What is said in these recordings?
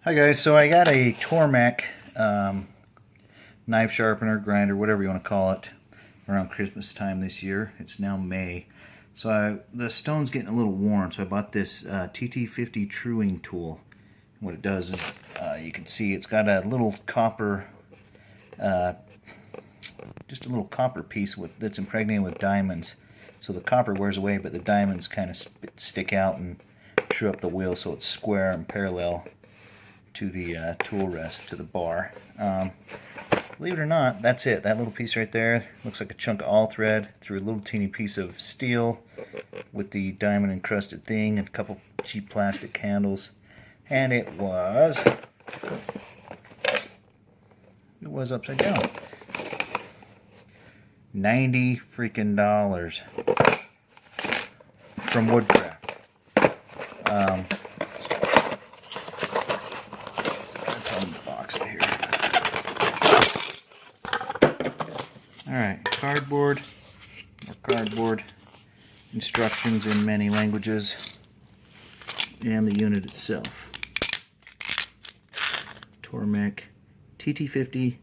Hi guys, so I got a Tormek knife sharpener, grinder, whatever you want to call it, around Christmas time this year. It's now May. So the stone's getting a little worn, so I bought this TT50 truing tool. What it does is, you can see it's got a little copper, just a little copper piece that's impregnated with diamonds. So the copper wears away, but the diamonds kind of stick out and true up the wheel so it's square and parallel to the tool rest, to the bar. Believe it or not, that's it. That little piece right there looks like a chunk of all thread through a little teeny piece of steel with the diamond encrusted thing and a couple cheap plastic handles. And it was upside down. $90 freaking from Woodcraft. Here. Alright, cardboard instructions in many languages, and the unit itself. Tormek TT50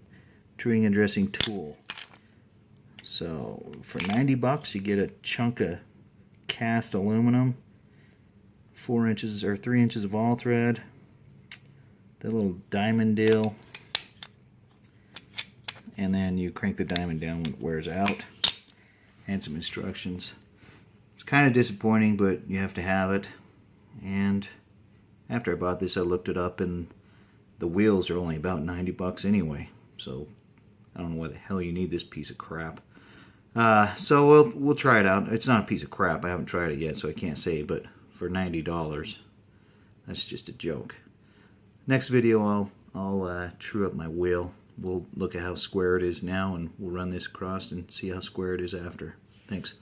truing and dressing tool. So for 90 bucks you get a chunk of cast aluminum, 4 inches or 3 inches of all thread, the little diamond deal, and then you crank the diamond down when it wears out, and some instructions. It's kind of disappointing, but you have to have it. And after I bought this, I looked it up, and the wheels are only about 90 bucks anyway, so I don't know why the hell you need this piece of crap. So we'll try it out. It's not a piece of crap. I haven't tried it yet, so I can't say, but for $90, that's just a joke. Next video I'll true up my wheel. We'll look at how square it is now, and we'll run this across and see how square it is after. Thanks.